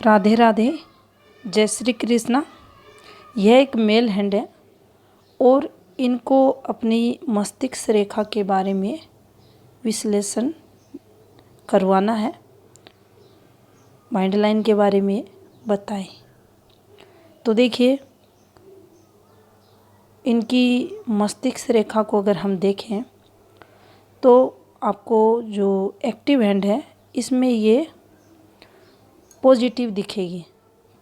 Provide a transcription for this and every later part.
राधे राधे, जय श्री कृष्णा। यह एक मेल हैंड है और इनको अपनी मस्तिष्क रेखा के बारे में विश्लेषण करवाना है, माइंड लाइन के बारे में बताएं। तो देखिए, इनकी मस्तिष्क रेखा को अगर हम देखें तो आपको जो एक्टिव हैंड है इसमें ये पॉजिटिव दिखेगी।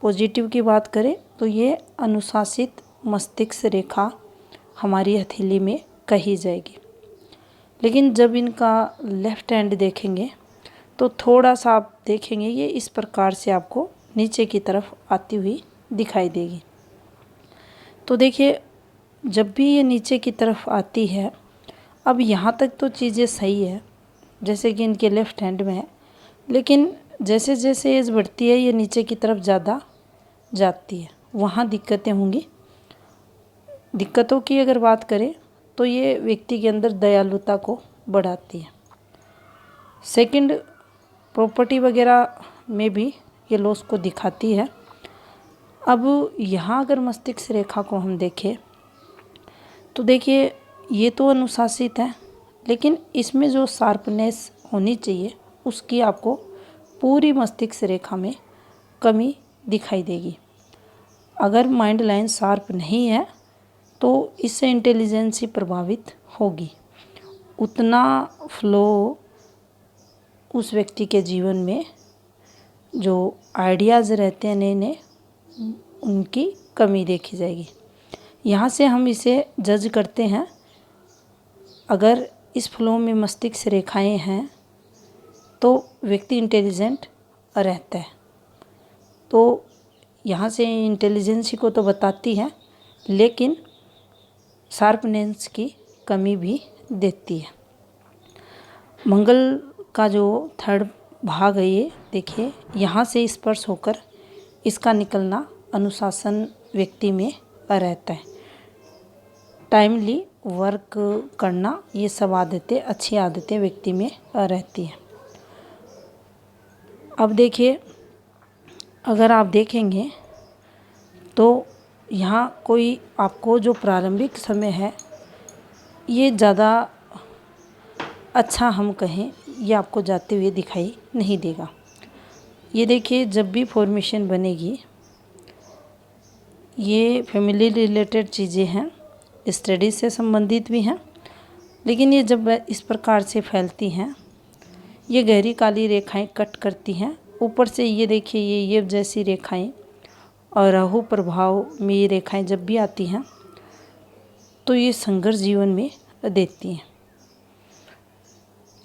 पॉजिटिव की बात करें तो ये अनुशासित मस्तिष्क रेखा हमारी हथेली में कही जाएगी। लेकिन जब इनका लेफ्ट हैंड देखेंगे तो थोड़ा सा आप देखेंगे ये इस प्रकार से आपको नीचे की तरफ आती हुई दिखाई देगी। तो देखिए, जब भी ये नीचे की तरफ आती है, अब यहाँ तक तो चीज़ें सही है जैसे कि इनके लेफ्ट हैंड में है, लेकिन जैसे जैसे एज बढ़ती है ये नीचे की तरफ ज़्यादा जाती है, वहाँ दिक्कतें होंगी। दिक्कतों की अगर बात करें तो ये व्यक्ति के अंदर दयालुता को बढ़ाती है। सेकंड, प्रॉपर्टी वगैरह में भी ये लॉस को दिखाती है। अब यहाँ अगर मस्तिष्क रेखा को हम देखें तो देखिए, ये तो अनुशासित है, लेकिन इसमें जो शार्पनेस होनी चाहिए उसकी आपको पूरी मस्तिष्क रेखा में कमी दिखाई देगी। अगर माइंड लाइन शार्प नहीं है तो इससे इंटेलिजेंसी प्रभावित होगी। उतना फ्लो उस व्यक्ति के जीवन में जो आइडियाज़ रहते हैं नए नए, उनकी कमी देखी जाएगी। यहाँ से हम इसे जज करते हैं। अगर इस फ्लो में मस्तिष्क रेखाएं हैं तो व्यक्ति इंटेलिजेंट रहता है। तो यहाँ से इंटेलिजेंसी को तो बताती है, लेकिन शार्पनेस की कमी भी देती है। मंगल का जो थर्ड भाग है ये देखिए, यहाँ से स्पर्श होकर इसका निकलना अनुशासन व्यक्ति में रहता है। टाइमली वर्क करना, ये सब आदतें, अच्छी आदतें व्यक्ति में रहती हैं। अब देखिए, अगर आप देखेंगे तो यहाँ कोई आपको जो प्रारंभिक समय है ये ज़्यादा अच्छा हम कहें ये आपको जाते हुए दिखाई नहीं देगा। ये देखिए, जब भी फॉर्मेशन बनेगी ये फैमिली रिलेटेड चीज़ें हैं, स्टडी से संबंधित भी हैं, लेकिन ये जब इस प्रकार से फैलती हैं ये गहरी काली रेखाएं कट करती हैं। ऊपर से ये देखिए, ये जैसी रेखाएं और राहु प्रभाव में ये रेखाएं जब भी आती हैं तो ये संघर्ष जीवन में देती हैं।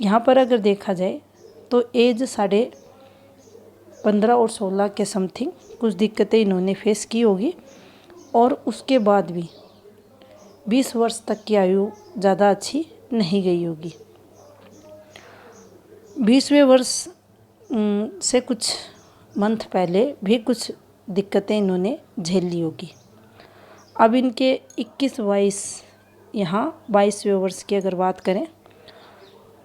यहाँ पर अगर देखा जाए तो एज 15.5 और 16 के समथिंग कुछ दिक्कतें इन्होंने फेस की होगी, और उसके बाद भी 20 वर्ष तक की आयु ज़्यादा अच्छी नहीं गई होगी। 20वें वर्ष से कुछ मंथ पहले भी कुछ दिक्कतें इन्होंने झेल ली होगी। अब इनके 21-22, यहाँ 22वें वर्ष की अगर बात करें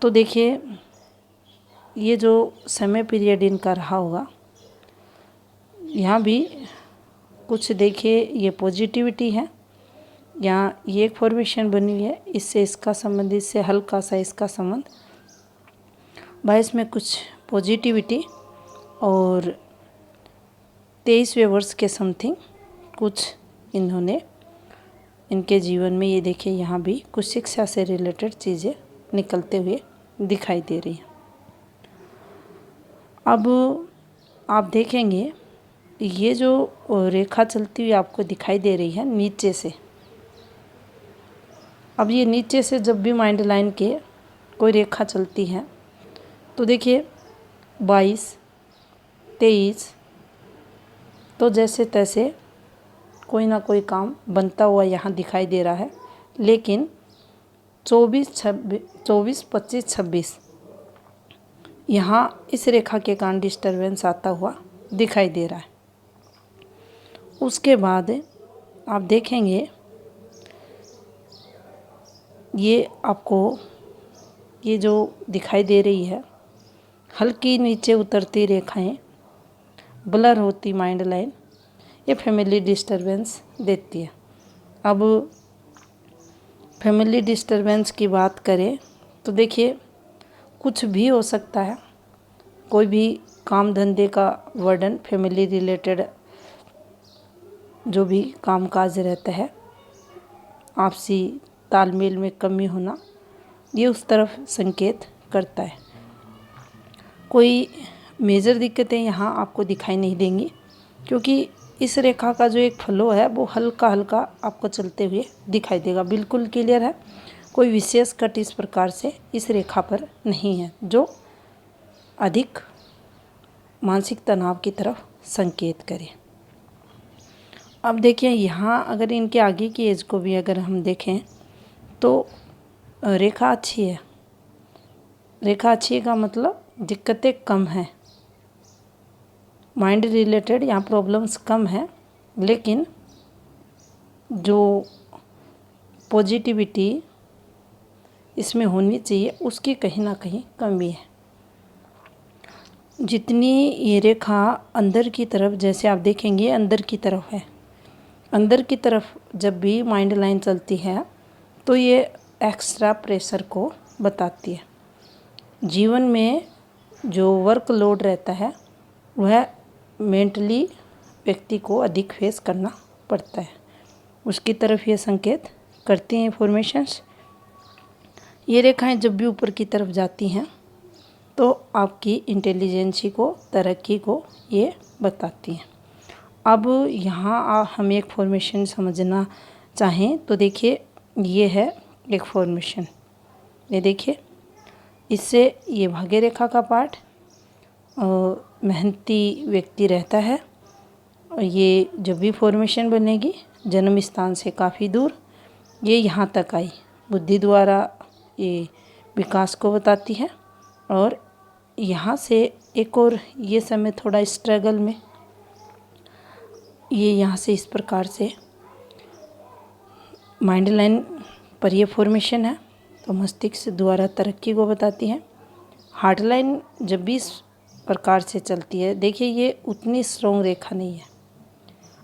तो देखिए, ये जो समय पीरियड इनका रहा होगा, यहाँ भी कुछ देखिए ये पॉजिटिविटी है। यहाँ ये एक फॉर्मेशन बनी हुई है, इससे इसका संबंध, इससे हल्का सा इसका संबंध, 22 में कुछ पॉजिटिविटी, और 23वें वर्ष के समथिंग कुछ इन्होंने इनके जीवन में, ये देखिए यहाँ भी कुछ शिक्षा से रिलेटेड चीज़ें निकलते हुए दिखाई दे रही हैं। अब आप देखेंगे ये जो रेखा चलती हुई आपको दिखाई दे रही है नीचे से, अब ये नीचे से जब भी माइंड लाइन के कोई रेखा चलती है तो देखिए 22, 23 तो जैसे तैसे कोई ना कोई काम बनता हुआ यहाँ दिखाई दे रहा है, लेकिन 24, 25, 26 यहाँ इस रेखा के कारण डिस्टरबेंस आता हुआ दिखाई दे रहा है। उसके बाद आप देखेंगे ये आपको ये जो दिखाई दे रही है हल्की नीचे उतरती रेखाएं, ब्लर होती माइंड लाइन, ये फैमिली डिस्टरबेंस देती है। अब फैमिली डिस्टरबेंस की बात करें तो देखिए कुछ भी हो सकता है, कोई भी काम धंधे का वर्डन, फैमिली रिलेटेड जो भी कामकाज रहता है, आपसी तालमेल में कमी होना, ये उस तरफ संकेत करता है। कोई मेजर दिक्कतें यहाँ आपको दिखाई नहीं देंगी, क्योंकि इस रेखा का जो एक फ्लो है वो हल्का हल्का आपको चलते हुए दिखाई देगा, बिल्कुल क्लियर है। कोई विशेष कट इस प्रकार से इस रेखा पर नहीं है जो अधिक मानसिक तनाव की तरफ संकेत करे। अब देखिए यहाँ अगर इनके आगे की एज को भी अगर हम देखें तो रेखा अच्छी है। रेखा अच्छी का मतलब दिक्कतें कम हैं, माइंड रिलेटेड यहाँ प्रॉब्लम्स कम है, लेकिन जो पॉजिटिविटी इसमें होनी चाहिए उसकी कहीं ना कहीं कमी है। जितनी ये रेखा अंदर की तरफ, जैसे आप देखेंगे अंदर की तरफ है, अंदर की तरफ जब भी माइंड लाइन चलती है तो ये एक्स्ट्रा प्रेशर को बताती है। जीवन में जो वर्कलोड रहता है वह मेंटली व्यक्ति को अधिक फेस करना पड़ता है, उसकी तरफ ये संकेत करती हैं इन्फॉर्मेशंस। ये रेखाएं जब भी ऊपर की तरफ जाती हैं तो आपकी इंटेलिजेंसी को, तरक्की को ये बताती हैं। अब यहाँ हम एक फॉर्मेशन समझना चाहें तो देखिए ये है एक फॉर्मेशन, ये देखिए इससे ये भाग्य रेखा का पार्ट, मेहनती व्यक्ति रहता है। और ये जब भी फॉर्मेशन बनेगी जन्म स्थान से काफ़ी दूर, ये यहाँ तक आई, बुद्धि द्वारा ये विकास को बताती है। और यहाँ से एक और ये समय थोड़ा स्ट्रगल में, ये यहाँ से इस प्रकार से माइंड लाइन पर ये फॉर्मेशन है तो मस्तिष्क द्वारा तरक्की को बताती है। हार्ट लाइन जब भी इस प्रकार से चलती है, देखिए ये उतनी स्ट्रॉन्ग रेखा नहीं है।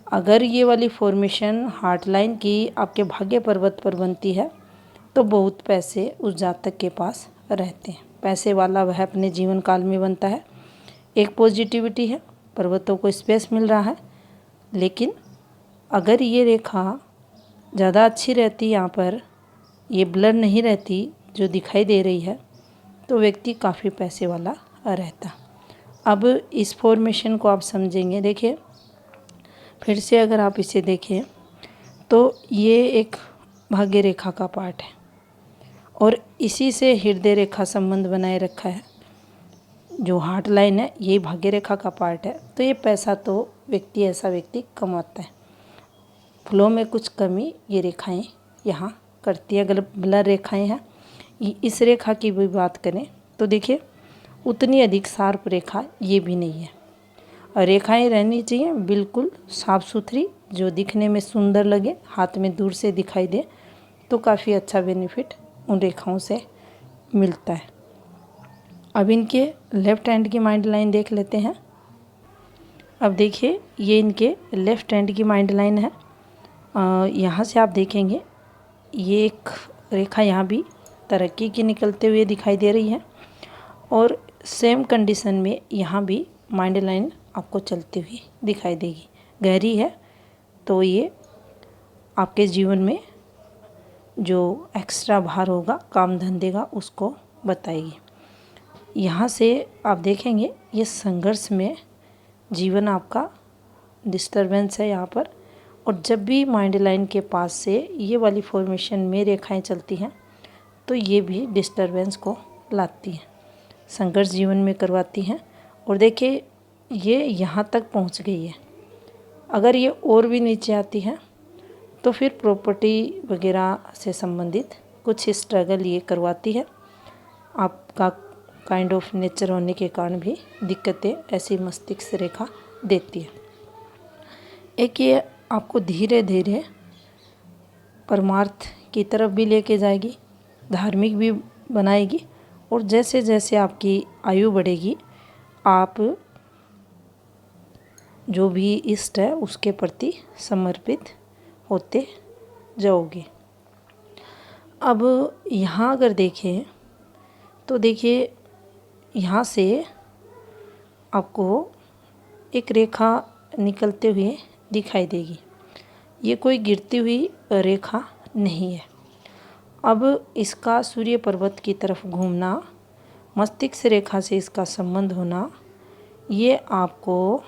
अगर ये वाली फॉर्मेशन हार्ट लाइन की आपके भाग्य पर्वत पर बनती है तो बहुत पैसे उस जातक के पास रहते हैं, पैसे वाला वह अपने जीवन काल में बनता है। एक पॉजिटिविटी है, पर्वतों को स्पेस मिल रहा है। लेकिन अगर ये रेखा ज़्यादा अच्छी रहती, यहाँ पर ये ब्लर नहीं रहती जो दिखाई दे रही है, तो व्यक्ति काफ़ी पैसे वाला रहता। अब इस फॉर्मेशन को आप समझेंगे, देखिए फिर से अगर आप इसे देखें तो ये एक भाग्य रेखा का पार्ट है और इसी से हृदय रेखा संबंध बनाए रखा है। जो हार्ट लाइन है ये भाग्य रेखा का पार्ट है, तो ये पैसा तो व्यक्ति, ऐसा व्यक्ति कमाता है। फ्लो में कुछ कमी ये रेखाएं यहाँ करती है। अगर ब्लर रेखाएं हैं, इस रेखा की भी बात करें तो देखिए उतनी अधिक शार्प रेखा ये भी नहीं है। और रेखाएं रहनी चाहिए बिल्कुल साफ़ सुथरी, जो दिखने में सुंदर लगे, हाथ में दूर से दिखाई दे, तो काफ़ी अच्छा बेनिफिट उन रेखाओं से मिलता है। अब इनके लेफ़्ट हैंड की माइंड लाइन देख लेते हैं। अब देखिए ये इनके लेफ़्ट हैंड की माइंड लाइन है। यहाँ से आप देखेंगे ये एक रेखा यहाँ भी तरक्की की निकलते हुए दिखाई दे रही है और सेम कंडीशन में यहाँ भी माइंड लाइन आपको चलती हुई दिखाई देगी। गहरी है तो ये आपके जीवन में जो एक्स्ट्रा भार होगा काम धंधे का उसको बताएगी। यहाँ से आप देखेंगे ये संघर्ष में जीवन आपका डिस्टरबेंस है यहाँ पर। और जब भी माइंड लाइन के पास से ये वाली फॉर्मेशन में रेखाएं चलती हैं तो ये भी डिस्टरबेंस को लाती हैं, संघर्ष जीवन में करवाती हैं। और देखिए ये यहाँ तक पहुँच गई है, अगर ये और भी नीचे आती है तो फिर प्रॉपर्टी वगैरह से संबंधित कुछ स्ट्रगल ये करवाती है। आपका काइंड ऑफ नेचर होने के कारण भी दिक्कतें ऐसी मस्तिष्क रेखा देती है। एक ये आपको धीरे धीरे परमार्थ की तरफ भी लेके जाएगी, धार्मिक भी बनाएगी। और जैसे जैसे आपकी आयु बढ़ेगी आप जो भी इष्ट है उसके प्रति समर्पित होते जाओगे। अब यहाँ अगर देखें तो देखिए यहाँ से आपको एक रेखा निकलते हुए दिखाई देगी। ये कोई गिरती हुई रेखा नहीं है। अब इसका सूर्य पर्वत की तरफ घूमना, मस्तिष्क रेखा से इसका संबंध होना, ये आपको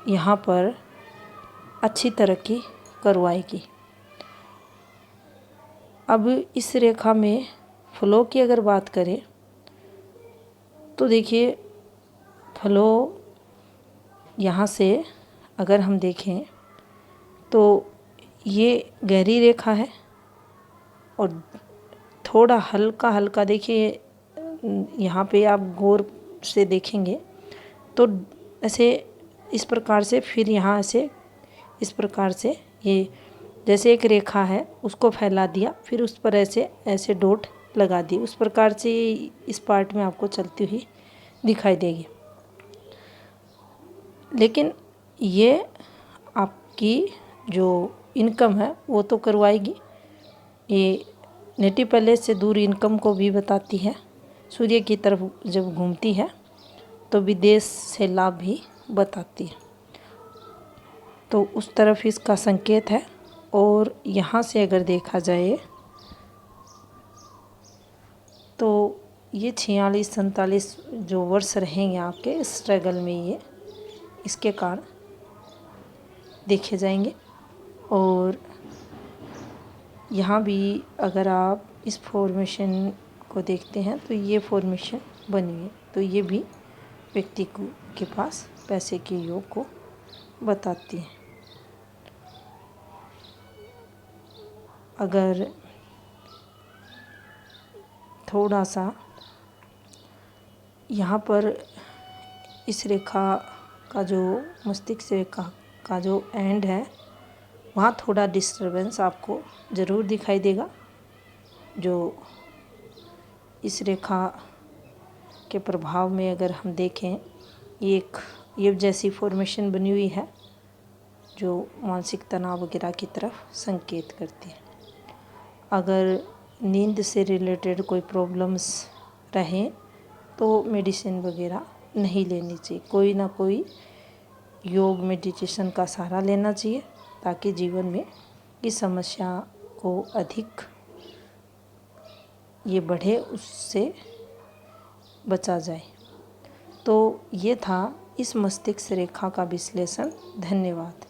यहाँ पर अच्छी तरक्की करवाएगी। अब इस रेखा में फ्लो की अगर बात करें तो देखिए फ्लो यहाँ से अगर हम देखें तो ये गहरी रेखा है और थोड़ा हल्का हल्का देखिए यहाँ पे आप गौर से देखेंगे तो ऐसे इस प्रकार से, फिर यहाँ से इस प्रकार से, ये जैसे एक रेखा है उसको फैला दिया, फिर उस पर ऐसे ऐसे डॉट लगा दी, उस प्रकार से इस पार्ट में आपको चलती हुई दिखाई देगी। लेकिन ये आपकी जो इनकम है वो तो करवाएगी। ये नेटिव पैलेस से दूर इनकम को भी बताती है। सूर्य की तरफ जब घूमती है तो विदेश से लाभ भी बताती है, तो उस तरफ इसका संकेत है। और यहाँ से अगर देखा जाए तो ये 46-47 जो वर्ष रहेंगे आपके स्ट्रगल में, ये इसके कारण देखे जाएंगे। और यहाँ भी अगर आप इस फॉर्मेशन को देखते हैं तो ये फॉर्मेशन बनी है, तो ये भी व्यक्ति के पास पैसे के योग को बताती है। अगर थोड़ा सा यहाँ पर इस रेखा का जो मस्तिष्क रेखा का जो एंड है वहाँ थोड़ा डिस्टरबेंस आपको ज़रूर दिखाई देगा। जो इस रेखा के प्रभाव में अगर हम देखें, ये एक ये जैसी फॉर्मेशन बनी हुई है जो मानसिक तनाव वगैरह की तरफ संकेत करती है। अगर नींद से रिलेटेड कोई प्रॉब्लम्स रहें तो मेडिसिन वगैरह नहीं लेनी चाहिए, कोई ना कोई योग मेडिटेशन का सहारा लेना चाहिए ताकि जीवन में इस समस्या को अधिक ये बढ़े, उससे बचा जाए। तो ये था इस मस्तिष्क रेखा का विश्लेषण। धन्यवाद।